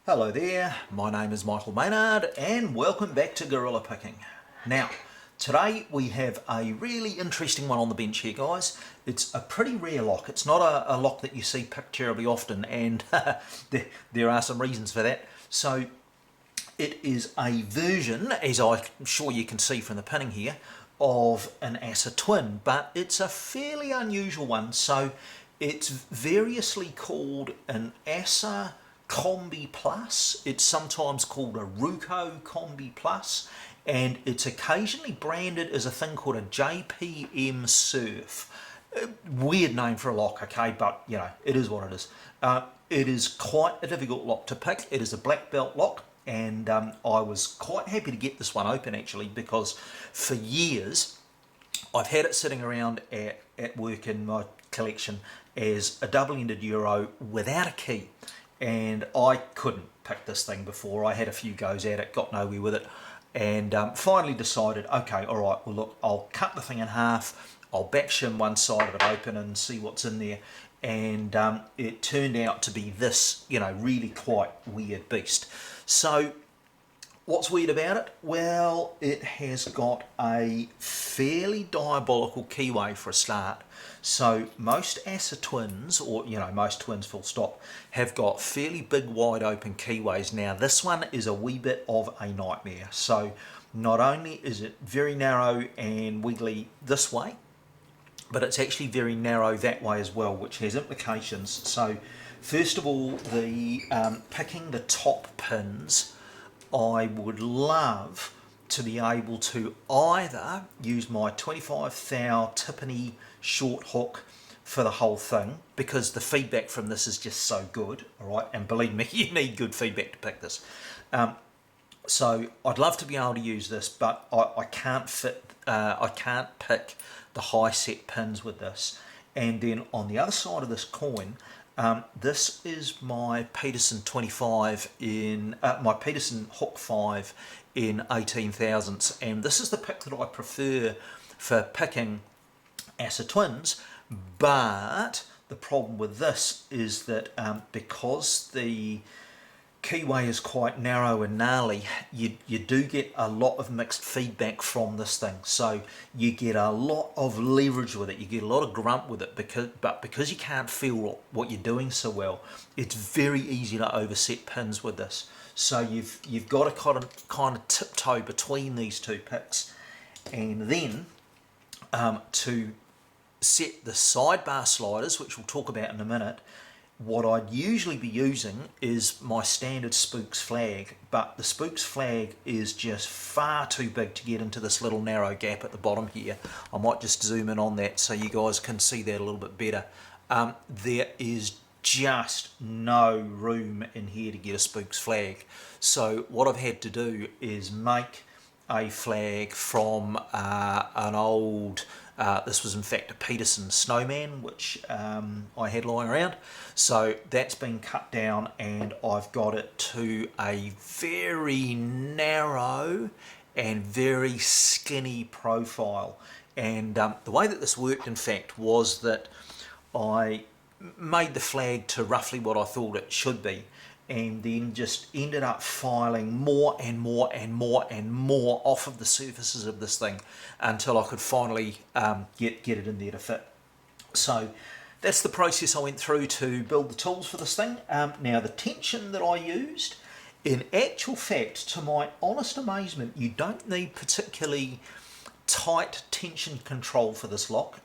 Hello there, my name is Maynard and welcome back to Gorilla Picking. Now, today we have a really interesting one on the bench here, guys. It's a pretty rare lock. It's not a lock that you see picked terribly often, and there are some reasons for that. So it is a version, as I'm sure you can see from the pinning here, of an Assa Twin, but it's a fairly unusual one. So it's variously called an Assa Combi Plus. It's sometimes called a Ruko Combi Plus, and it's occasionally branded as a thing called a JPM Surf. Weird name for a lock, okay, but you know, it is what it is. It is quite a difficult lock to pick. It is a black belt lock, and I was quite happy to get this one open actually, because for years I've had it sitting around at work in my collection as a double-ended Euro without a key. And I couldn't pick this thing before. I had a few goes at it, got nowhere with it, and finally decided, okay, all right, well look, I'll cut the thing in half, I'll back shim one side of it open and see what's in there. And it turned out to be this, you know, really quite weird beast. So what's weird about it? Well, it has got a fairly diabolical keyway for a start. So most Assa Twins, or you know, most twins full stop, have got fairly big wide open keyways. Now this one is a wee bit of a nightmare. So not only is it very narrow and wiggly this way, but it's actually very narrow that way as well, which has implications. So first of all, the picking the top pins, I would love to be able to either use my 25 thou Tiffany short hook for the whole thing, because the feedback from this is just so good, all right, and believe me, you need good feedback to pick this. So I'd love to be able to use this, but I can't pick the high set pins with this. And then on the other side of this coin, this is my Peterson 25 in my Peterson hook 5 in 18 thousandths, and this is the pick that I prefer for picking Assa Twins. But the problem with this is that because the keyway is quite narrow and gnarly, you do get a lot of mixed feedback from this thing. So you get a lot of leverage with it, you get a lot of grunt with it, because you can't feel what you're doing so well, it's very easy to overset pins with this. So you've got to kind of tiptoe between these two picks, and then to set the sidebar sliders, which we'll talk about in a minute, what I'd usually be using is my standard Spooks flag, but the Spooks flag is just far too big to get into this little narrow gap at the bottom here. I might just zoom in on that so you guys can see that a little bit better. There is just no room in here to get a Spooks flag. So what I've had to do is make a flag from an old, this was in fact a Peterson Snowman, which I had lying around. So that's been cut down, and I've got it to a very narrow and very skinny profile. And the way that this worked, in fact, was that I made the flag to roughly what I thought it should be, and then just ended up filing more and more and more and more off of the surfaces of this thing until I could finally get it in there to fit. So that's the process I went through to build the tools for this thing. Now the tension that I used, in actual fact, to my honest amazement, you don't need particularly tight tension control for this lock.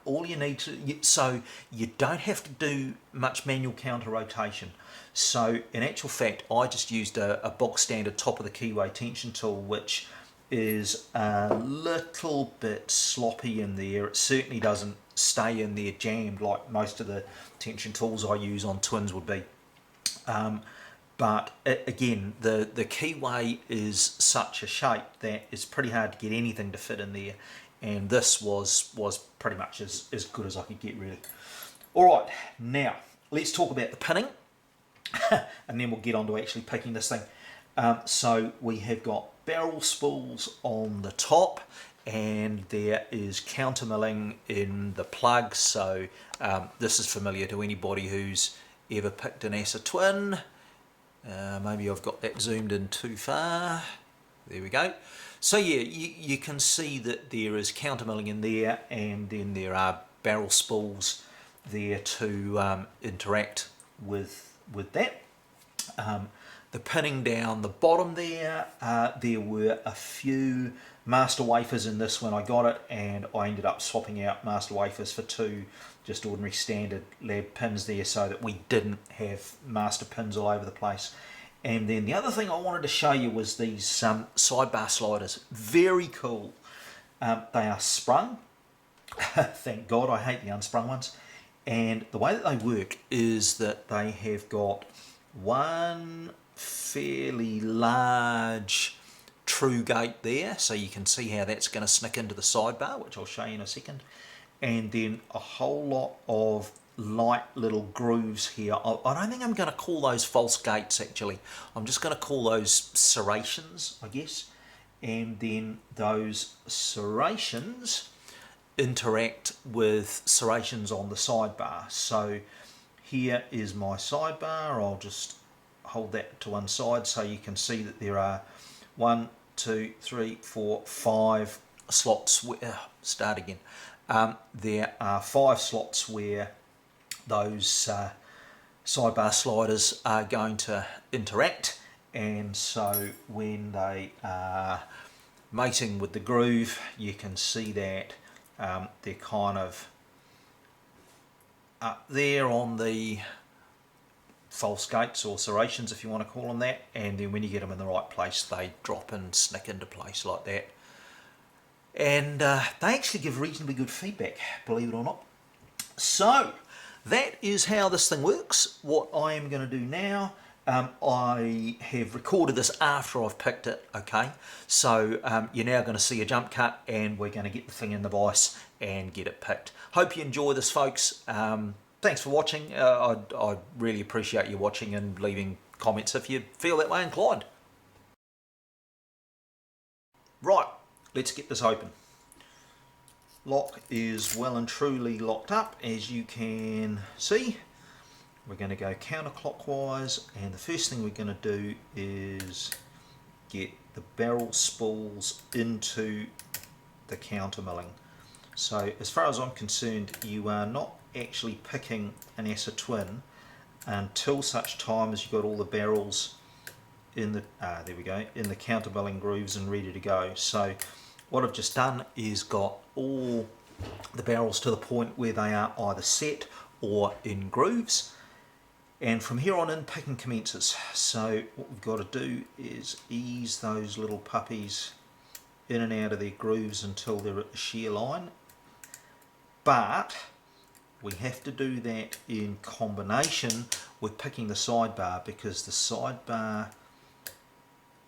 All you need to, so you don't have to do much manual counter rotation. So in actual fact, I just used a box standard top of the keyway tension tool, which is a little bit sloppy in there. It certainly doesn't stay in there jammed like most of the tension tools I use on twins would be. But again, the keyway is such a shape that it's pretty hard to get anything to fit in there, and this was pretty much as good as I could get, really. Alright, now let's talk about the pinning and then we'll get on to actually picking this thing. So we have got barrel spools on the top, and there is counter milling in the plug. So this is familiar to anybody who's ever picked an Assa Twin. Maybe I've got that zoomed in too far. There we go. So yeah, you can see that there is countermilling in there, and then there are barrel spools there to interact with that. The pinning down the bottom there, there were a few master wafers in this when I got it, and I ended up swapping out master wafers for two just ordinary standard lab pins there so that we didn't have master pins all over the place. And then the other thing I wanted to show you was these sidebar sliders. Very cool. They are sprung. Thank God, I hate the unsprung ones. And the way that they work is that they have got one fairly large true gate there, so you can see how that's going to snick into the sidebar, which I'll show you in a second. And then a whole lot of light little grooves here. I don't think I'm going to call those false gates actually. I'm just going to call those serrations, I guess. And then those serrations interact with serrations on the sidebar. So here is my sidebar. I'll just hold that to one side so you can see that there are 1, 2, 3, 4, 5 slots. Start again. There are 5 slots where those sidebar sliders are going to interact, and so when they are mating with the groove, you can see that they're kind of up there on the false gates or serrations, if you want to call them that, and then when you get them in the right place, they drop and snick into place like that. And they actually give reasonably good feedback, believe it or not. So that is how this thing works. What I am going to do now, I have recorded this after I've picked it, okay? So you're now going to see a jump cut, and we're going to get the thing in the vise and get it picked. Hope you enjoy this, folks. Thanks for watching. I really appreciate you watching and leaving comments if you feel that way inclined. Right, let's get this open. Lock is well and truly locked up, as you can see. We're going to go counterclockwise, and the first thing we're going to do is get the barrel spools into the countermilling. So as far as I'm concerned, you are not actually picking an Assa Twin until such time as you've got all the barrels in the there we go, in the countermilling grooves and ready to go. So what I've just done is got all the barrels to the point where they are either set or in grooves, and from here on in picking commences. So what we've got to do is ease those little puppies in and out of their grooves until they're at the shear line, but we have to do that in combination with picking the sidebar, because the sidebar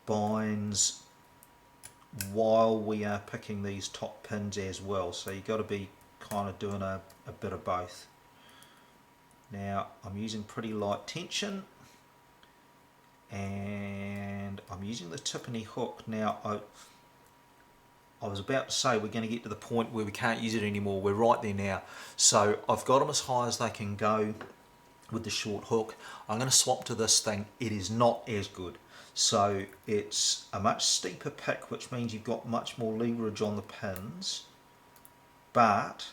binds while we are picking these top pins as well. So you've got to be kind of doing a bit of both. Now I'm using pretty light tension, and I'm using the Tiffany hook. Now I was about to say we're going to get to the point where we can't use it anymore. We're right there now. So I've got them as high as they can go with the short hook. I'm going to swap to this thing. It is not as good. So it's a much steeper pick, which means you've got much more leverage on the pins, but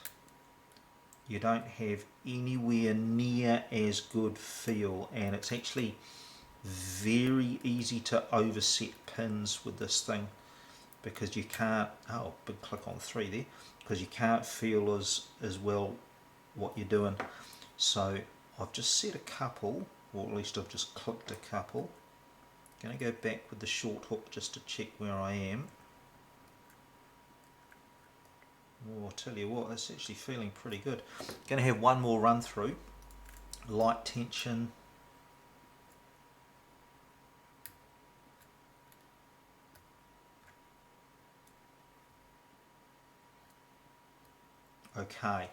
you don't have anywhere near as good feel, and it's actually very easy to overset pins with this thing, because you can't, oh, big click on 3 there, because you can't feel as well what you're doing. So I've just set a couple, or at least I've just clicked a couple. Going to go back with the short hook just to check where I am. Oh, I'll tell you what, that's actually feeling pretty good. Going to have one more run through, light tension. Okay,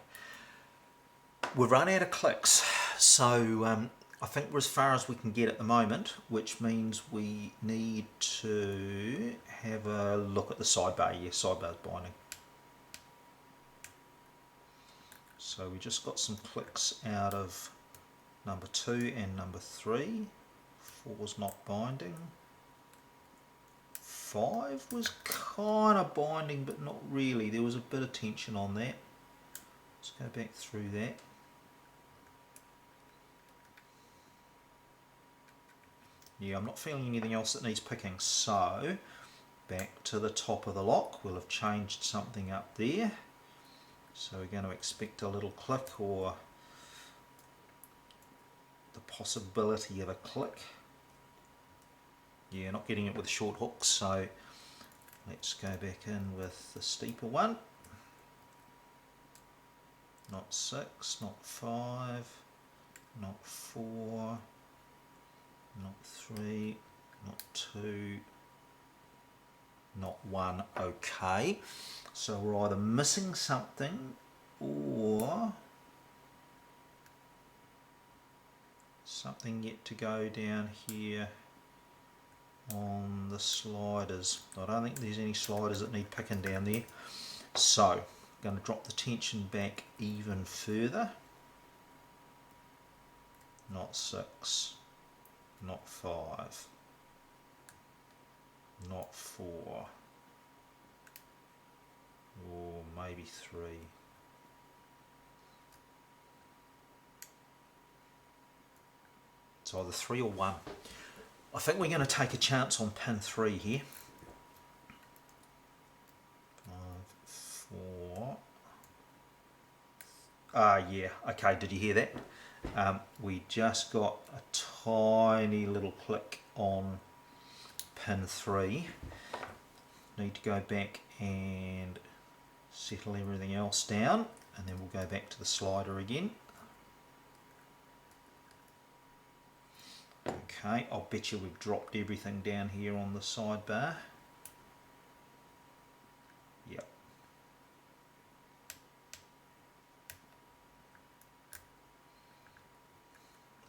we've run out of clicks, so I think we're as far as we can get at the moment, which means we need to have a look at the sidebar. Yes, sidebar's binding. So we just got some clicks out of number 2 and number 3, 4's not binding. 5 was kind of binding, but not really. There was a bit of tension on that. Let's go back through that. Yeah, I'm not feeling anything else that needs picking, so back to the top of the lock. We'll have changed something up there. So we're going to expect a little click, or the possibility of a click. Yeah, not getting it with short hooks, so let's go back in with the steeper one. Not 6, not 5, not 4, not 3, not 2, not 1. Okay, so we're either missing something or something yet to go down here on the sliders. I don't think there's any sliders that need picking down there, so I'm going to drop the tension back even further. Not 6, not 5, not 4, or maybe 3. It's either 3 or 1. I think we're going to take a chance on pin 3 here. 5, 4. Yeah, okay, did you hear that? We just got a tiny little click on pin 3. Need to go back and settle everything else down, and then we'll go back to the slider again. Okay, I'll bet you we've dropped everything down here on the sidebar. Yep.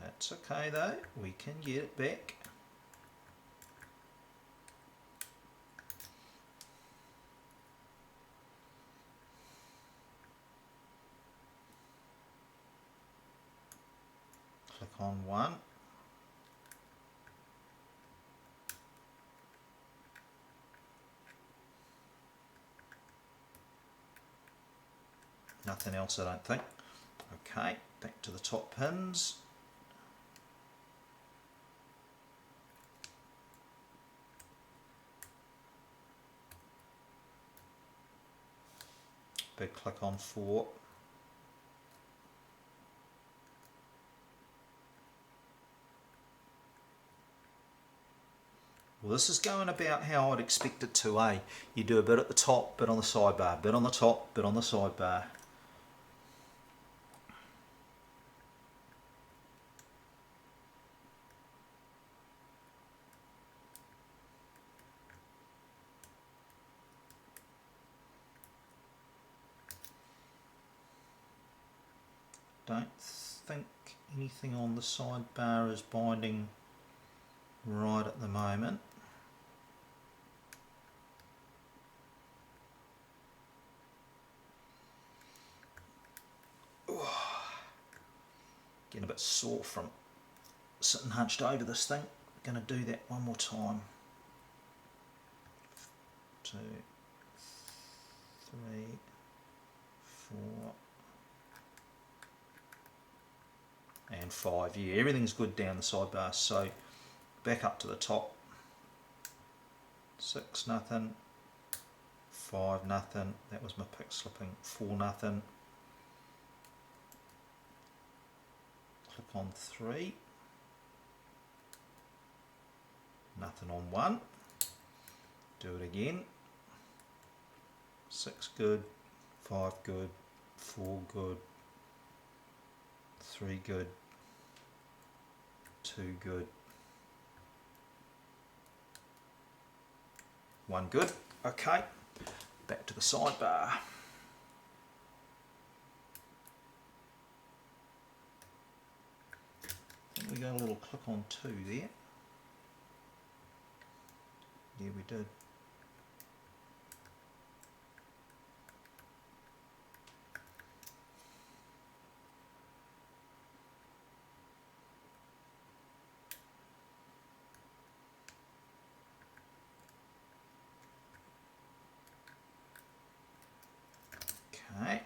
That's okay though, we can get it back. Click on 1. Nothing else, I don't think. Okay, back to the top pins. Big click on 4. Well, this is going about how I'd expect it to, eh? You do a bit at the top, bit on the sidebar, bit on the top, bit on the sidebar. Don't think anything on the sidebar is binding right at the moment. Getting a bit sore from sitting hunched over this thing. Going to do that one more time. 2, 3, 4 and 5. Yeah, everything's good down the sidebar, so back up to the top. 6 nothing, 5 nothing, that was my pick slipping. 4 nothing, click on 3, nothing on 1, do it again. 6 good, 5 good, 4 good, 3 good, 2 good, 1 good. Okay, back to the sidebar. I think we got a little click on 2 there. Yeah, we did. Okay.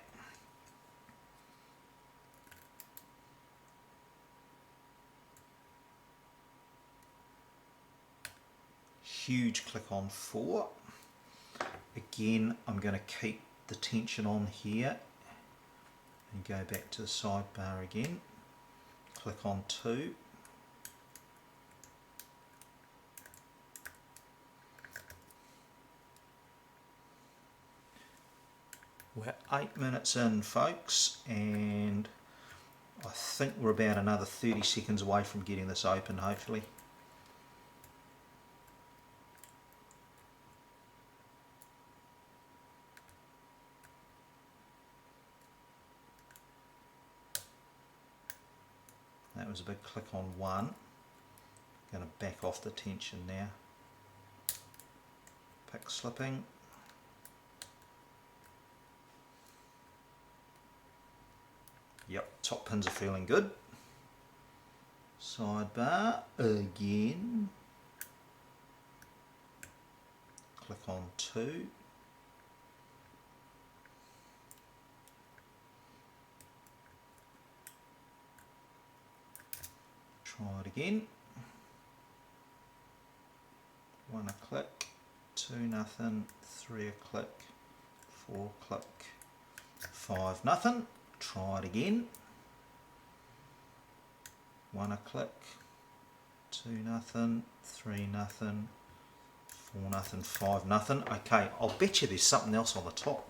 Huge click on 4. Again, I'm going to keep the tension on here and go back to the sidebar again. Click on 2. We're 8 minutes in, folks, and I think we're about another 30 seconds away from getting this open, hopefully. That was a big click on 1. Going to back off the tension now. Pick slipping. Yep, top pins are feeling good. Sidebar again. Click on 2. Try it again. 1 a click, 2 nothing, 3 a click, 4 click, 5 nothing. Try it again. 1 a click, 2 nothing, 3 nothing, 4 nothing, 5 nothing. Okay, I'll bet you there's something else on the top.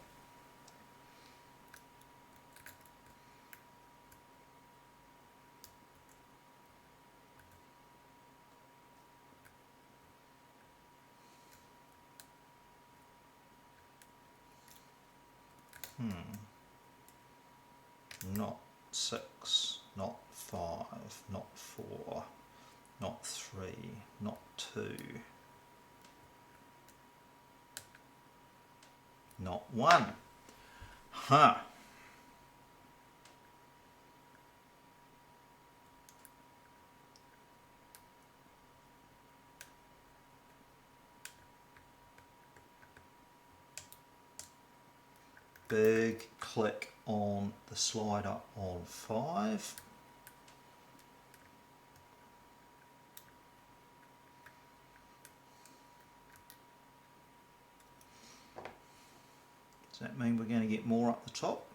Not 6, not 5, not 4, not 3, not 2, not 1. Huh. Big click on the slider on 5. Does that mean we're going to get more up the top?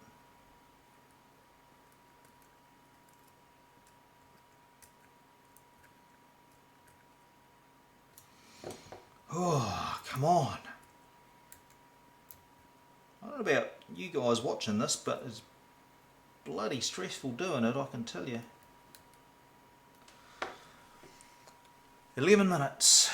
Oh, come on. I don't know about you guys watching this, but it's bloody stressful doing it, I can tell you. 11 minutes.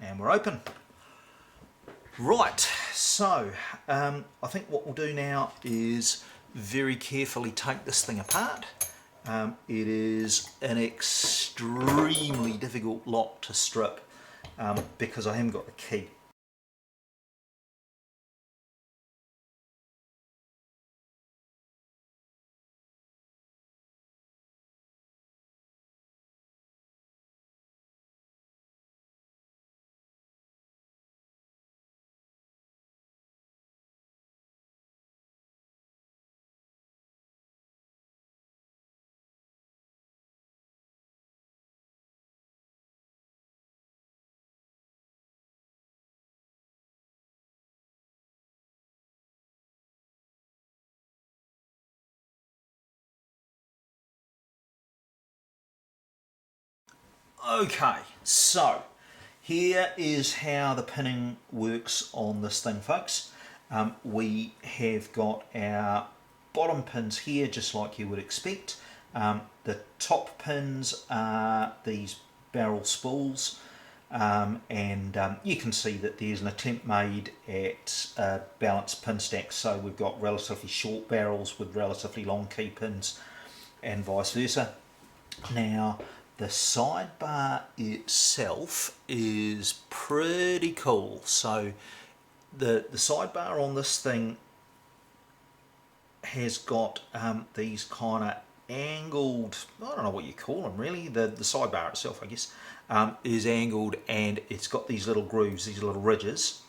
And we're open. Right, so I think what we'll do now is very carefully take this thing apart. It is an extremely difficult lock to strip because I haven't got the key. Okay, so here is how the pinning works on this thing, folks. We have got our bottom pins here, just like you would expect. The top pins are these barrel spools, and you can see that there's an attempt made at a balanced pin stack, so we've got relatively short barrels with relatively long key pins and vice versa. Now, the sidebar itself is pretty cool. So the sidebar on this thing has got these kind of angled, I don't know what you call them really, the sidebar itself I guess is angled, and it's got these little grooves, these little ridges.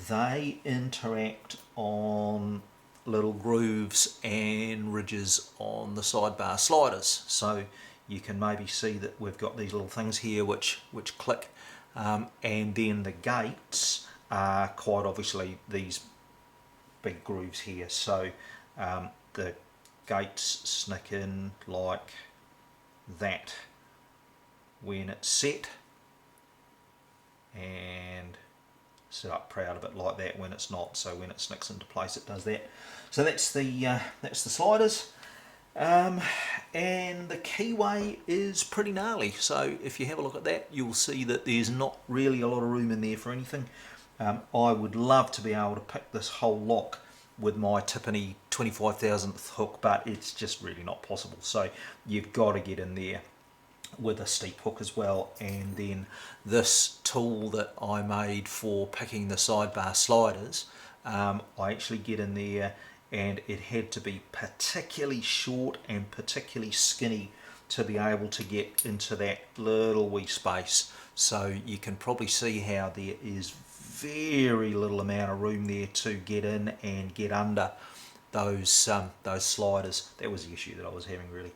They interact on little grooves and ridges on the sidebar sliders, so you can maybe see that we've got these little things here which click, and then the gates are quite obviously these big grooves here, so the gates snick in like that when it's set, and sit up proud of it like that when it's not. So when it snicks into place, it does that. So that's the sliders, and the keyway is pretty gnarly. So if you have a look at that, you'll see that there's not really a lot of room in there for anything. I would love to be able to pick this whole lock with my Tiffany 25,000th hook, but it's just really not possible. So you've got to get in there with a steep hook as well. And then this tool that I made for picking the sidebar sliders, I actually get in there, and it had to be particularly short and particularly skinny to be able to get into that little wee space. So you can probably see how there is very little amount of room there to get in and get under those sliders. That was the issue that I was having really.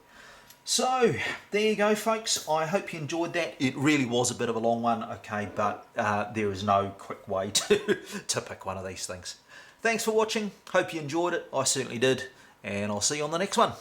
So there you go folks, I hope you enjoyed that. It really was a bit of a long one, okay, but there is no quick way to pick one of these things. Thanks for watching, hope you enjoyed it, I certainly did, and I'll see you on the next one.